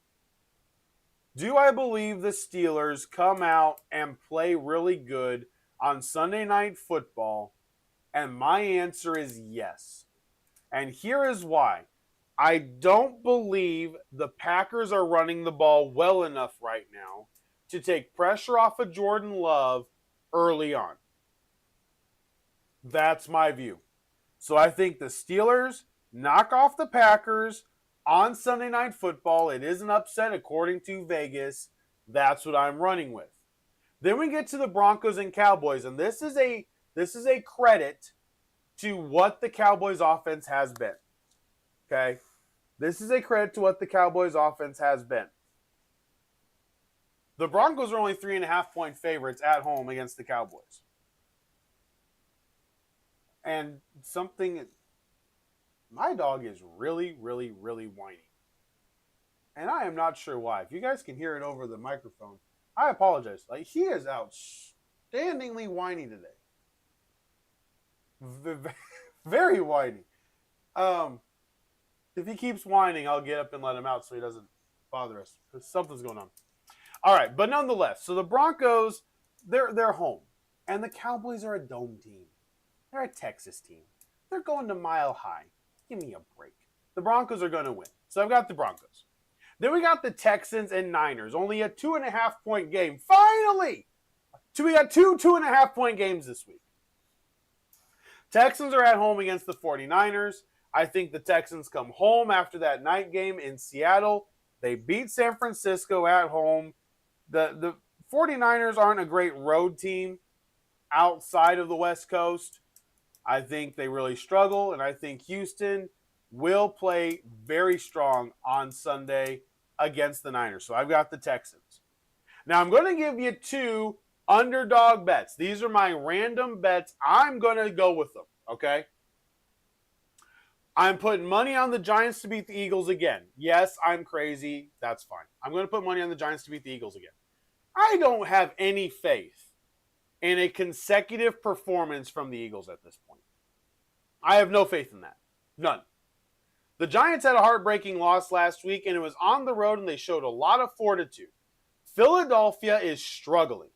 do I believe the Steelers come out and play really good on Sunday Night Football? And my answer is yes. And here is why. I don't believe the Packers are running the ball well enough right now to take pressure off of Jordan Love early on. That's my view. So I think the Steelers knock off the Packers on Sunday Night Football. It is an upset according to Vegas. That's what I'm running with. Then we get to the Broncos and Cowboys, and this is a credit to what the Cowboys offense has been. Okay? This is a credit to what the Cowboys offense has been. The Broncos are only 3.5-point favorites at home against the Cowboys. And my dog is really, really, really whiny. And I am not sure why. If you guys can hear it over the microphone, I apologize. Like, he is outstandingly whiny today. Very whiny. If he keeps whining, I'll get up and let him out so he doesn't bother us. Because something's going on. All right, but nonetheless, so the Broncos, they're home. And the Cowboys are a dome team. They're a Texas team. They're going to Mile High. Give me a break. The Broncos are going to win. So I've got the Broncos. Then we got the Texans and Niners. Only a 2.5-point game. Finally! We got two 2.5-point games this week. Texans are at home against the 49ers. I think the Texans come home after that night game in Seattle. They beat San Francisco at home. The 49ers aren't a great road team outside of the West Coast. I think they really struggle, and I think Houston will play very strong on Sunday against the Niners. So I've got the Texans. Now I'm going to give you two underdog bets. These are my random bets. I'm going to go with them, okay? I'm putting money on the Giants to beat the Eagles again. Yes, I'm crazy. That's fine. I'm going to put money on the Giants to beat the Eagles again. I don't have any faith in a consecutive performance from the Eagles at this point. I have no faith in that. None. The Giants had a heartbreaking loss last week, and it was on the road, and they showed a lot of fortitude. Philadelphia is struggling.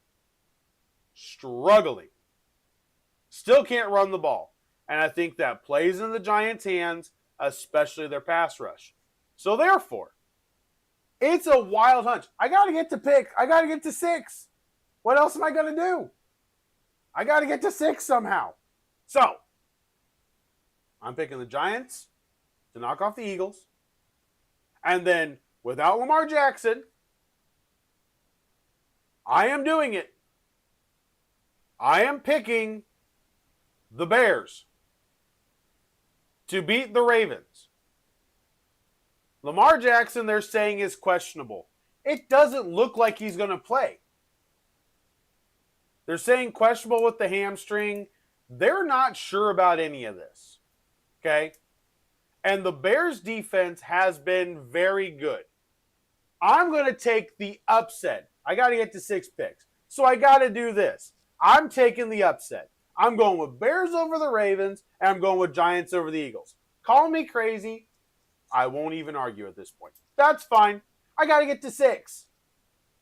Struggling. Still can't run the ball. And I think that plays in the Giants' hands, especially their pass rush. So therefore, it's a wild hunch. I got to get to 6. What else am I going to do? I got to get to 6 somehow. So, I'm picking the Giants to knock off the Eagles. And then, without Lamar Jackson, I am doing it. I am picking the Bears to beat the Ravens. Lamar Jackson, they're saying, is questionable. It doesn't look like he's going to play. They're saying questionable with the hamstring. They're not sure about any of this. Okay? And the Bears defense has been very good. I'm going to take the upset. I got to get to 6 picks. So I got to do this. I'm taking the upset. I'm going with Bears over the Ravens, and I'm going with Giants over the Eagles. Call me crazy. I won't even argue at this point. That's fine. I got to get to 6.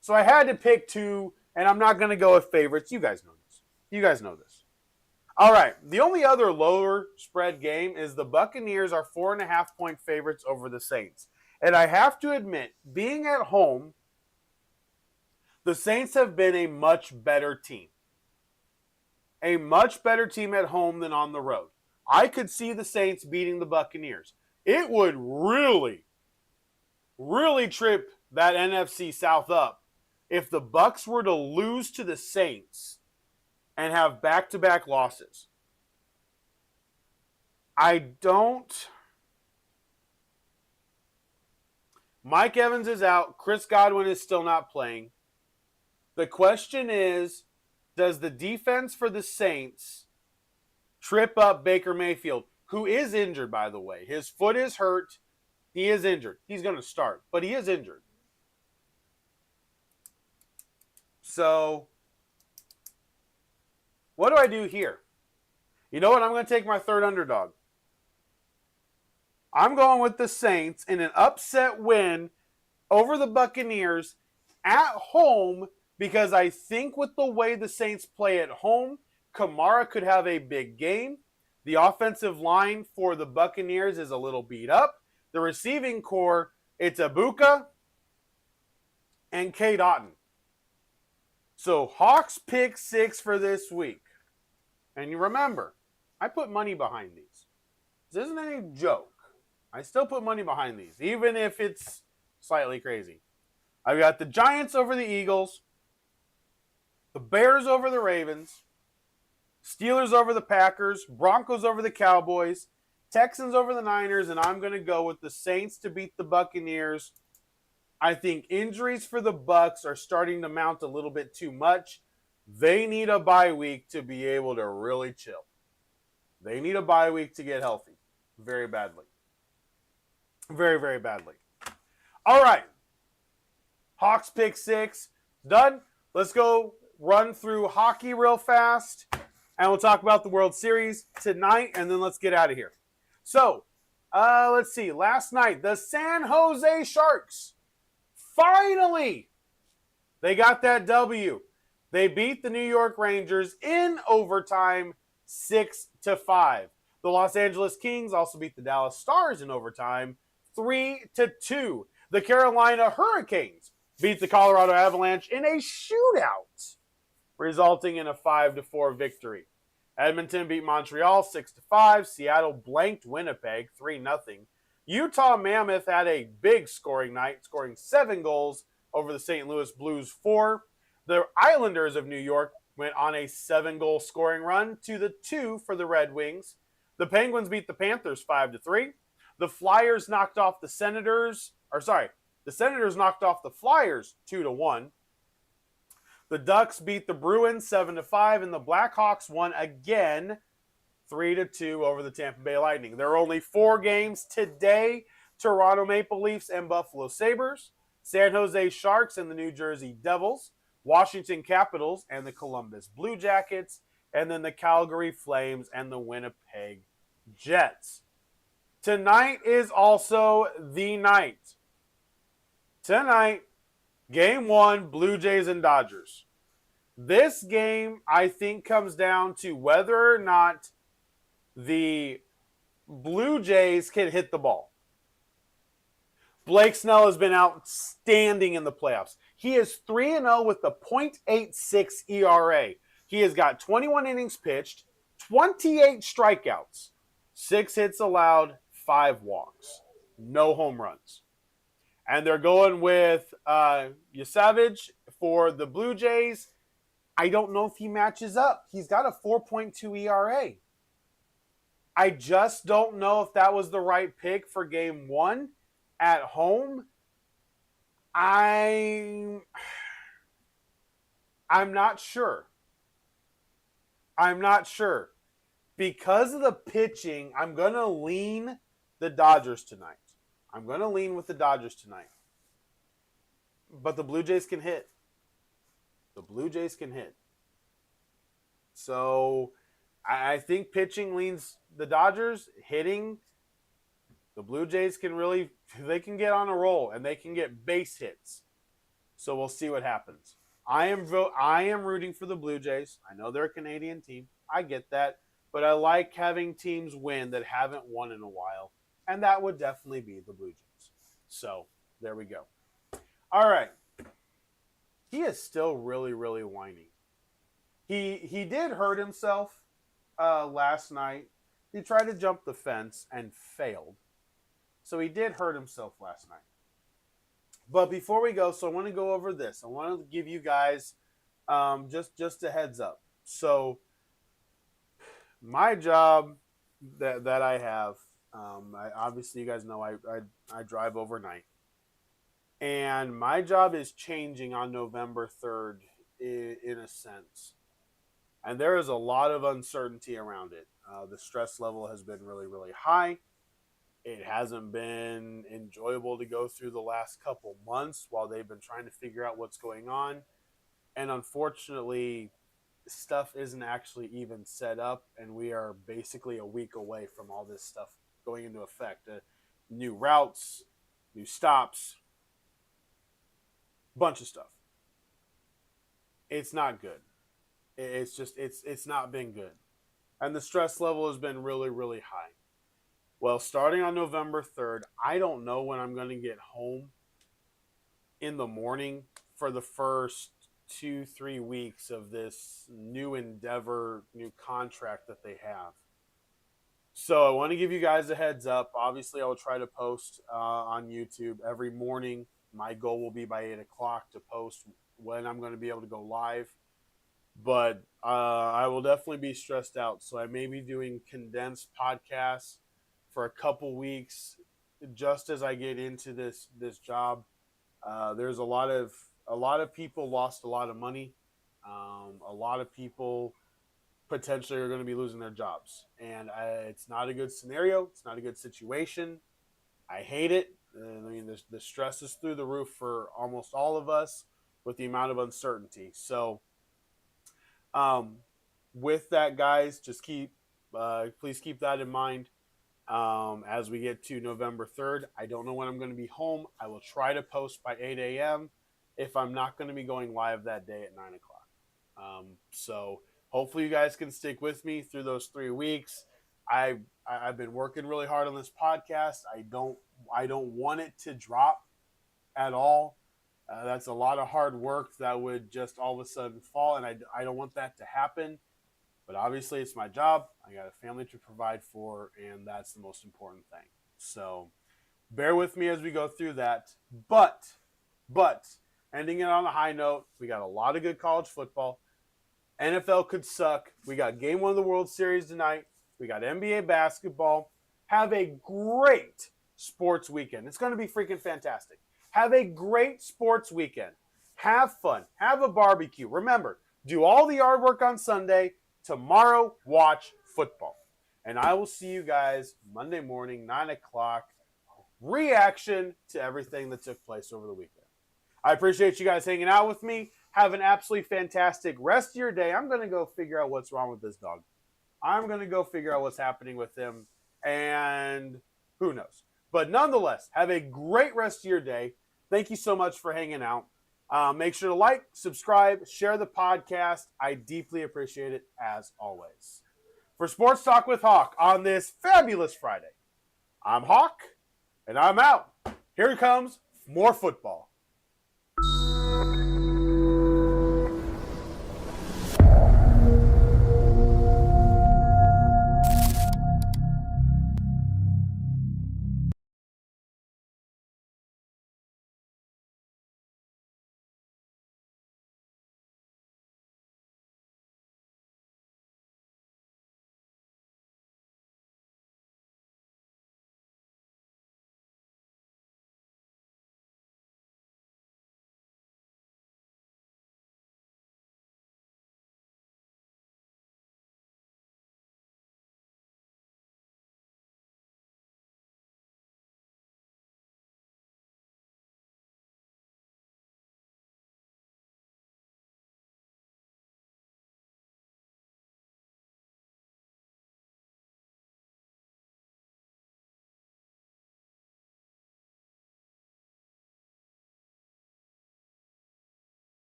So I had to pick 2, and I'm not going to go with favorites. You guys know this. You guys know this. All right. The only other lower spread game is the Buccaneers are 4.5-point favorites over the Saints. And I have to admit, being at home, the Saints have been a much better team. A much better team at home than on the road. I could see the Saints beating the Buccaneers. It would really, really trip that NFC South up if the Bucs were to lose to the Saints and have back-to-back losses. Mike Evans is out. Chris Godwin is still not playing. The question is, does the defense for the Saints trip up Baker Mayfield, who is injured, by the way? His foot is hurt. He is injured. He's going to start, but he is injured. So, what do I do here? You know what? I'm going to take my third underdog. I'm going with the Saints in an upset win over the Buccaneers at home because I think with the way the Saints play at home, Kamara could have a big game. The offensive line for the Buccaneers is a little beat up. The receiving core, it's Ibuka and Cade Otton. So Hawks pick 6 for this week. And you remember, I put money behind these. This isn't any joke. I still put money behind these, even if it's slightly crazy. I've got the Giants over the Eagles, the Bears over the Ravens, Steelers over the Packers, Broncos over the Cowboys, Texans over the Niners, and I'm going to go with the Saints to beat the Buccaneers. I think injuries for the Bucs are starting to mount a little bit too much. They need a bye week to be able to really chill. They need a bye week to get healthy very badly. Very, very badly. All right. Hawks pick 6. Done. Let's go run through hockey real fast, and we'll talk about the World Series tonight, and then let's get out of here. So, let's see. Last night, the San Jose Sharks, finally, they got that W. They beat the New York Rangers in overtime 6-5. The Los Angeles Kings also beat the Dallas Stars in overtime 3-2. The Carolina Hurricanes beat the Colorado Avalanche in a shootout, resulting in a 5-4 victory. Edmonton beat Montreal 6-5. Seattle blanked Winnipeg 3-0. Utah Mammoth had a big scoring night, scoring 7 goals over the St. Louis Blues 4. The Islanders of New York went on a 7-goal scoring run to the 2 for the Red Wings. The Penguins beat the Panthers 5-3. The Flyers knocked off the Senators, the Senators knocked off the Flyers 2-1. The Ducks beat the Bruins 7-5, and the Blackhawks won again 3-2 over the Tampa Bay Lightning. There are only 4 games today: Toronto Maple Leafs and Buffalo Sabres, San Jose Sharks and the New Jersey Devils, Washington Capitals and the Columbus Blue Jackets, and then the Calgary Flames and the Winnipeg Jets. Tonight is also the night. Tonight, Game 1, Blue Jays and Dodgers. This game, I think, comes down to whether or not the Blue Jays can hit the ball. Blake Snell has been outstanding in the playoffs. He is 3-0 with a .86 ERA. He has got 21 innings pitched, 28 strikeouts, 6 hits allowed, 5 walks, no home runs. And they're going with Yasavage for the Blue Jays. I don't know if he matches up. He's got a 4.2 ERA. I just don't know if that was the right pick for Game 1 at home. I'm not sure. I'm not sure. Because of the pitching, I'm going to lean the Dodgers tonight. I'm going to lean with the Dodgers tonight. But the Blue Jays can hit. The Blue Jays can hit. So I think pitching leans the Dodgers. Hitting, the Blue Jays can really, they can get on a roll and they can get base hits. So we'll see what happens. I am rooting for the Blue Jays. I know they're a Canadian team. I get that. But I like having teams win that haven't won in a while. And that would definitely be the Blue Jays. So there we go. All right. He is still really, really whiny. He did hurt himself last night. He tried to jump the fence and failed. So he did hurt himself last night. But before we go, so I want to go over this. I want to give you guys just a heads up. So my job that I have, obviously you guys know I drive overnight. And my job is changing on November 3rd in a sense. And there is a lot of uncertainty around it. The stress level has been really, really high. It hasn't been enjoyable to go through the last couple months while they've been trying to figure out what's going on. And unfortunately, stuff isn't actually even set up, and we are basically a week away from all this stuff going into effect. New routes, new stops, bunch of stuff. It's not good. It's not been good. And the stress level has been really, really high. Well, starting on November 3rd, I don't know when I'm going to get home in the morning for the first 2-3 weeks of this new endeavor, new contract that they have. So I want to give you guys a heads up. Obviously, I will try to post on YouTube every morning. My goal will be by 8 o'clock to post when I'm going to be able to go live. But I will definitely be stressed out. So I may be doing condensed podcasts for a couple weeks, just as I get into this job. There's a lot of people lost a lot of money. A lot of people potentially are going to be losing their jobs, and it's not a good scenario. It's not a good situation. I hate it. I mean, the stress is through the roof for almost all of us with the amount of uncertainty. So, with that, guys, just please keep that in mind. As we get to November 3rd, I don't know when I'm going to be home. I will try to post by 8 a.m. if I'm not going to be going live that day at 9 o'clock. So hopefully you guys can stick with me through those 3 weeks. I've been working really hard on this podcast. I don't want it to drop at all. That's a lot of hard work that would just all of a sudden fall, and I don't want that to happen. But obviously, it's my job. I got a family to provide for, and that's the most important thing. So bear with me as we go through that. But ending it on a high note, we got a lot of good college football. NFL could suck. We got Game 1 of the World Series tonight. We got NBA basketball. Have a great sports weekend. It's going to be freaking fantastic. Have a great sports weekend. Have fun. Have a barbecue. Remember, do all the yard work on Sunday. Tomorrow, watch football. And I will see you guys Monday morning, 9 o'clock. Reaction to everything that took place over the weekend. I appreciate you guys hanging out with me. Have an absolutely fantastic rest of your day. I'm going to go figure out what's wrong with this dog. I'm going to go figure out what's happening with him. And who knows. But nonetheless, have a great rest of your day. Thank you so much for hanging out. Make sure to like, subscribe, share the podcast. I deeply appreciate it, as always. For Sports Talk with Hawk on this fabulous Friday, I'm Hawk, and I'm out. Here comes more football.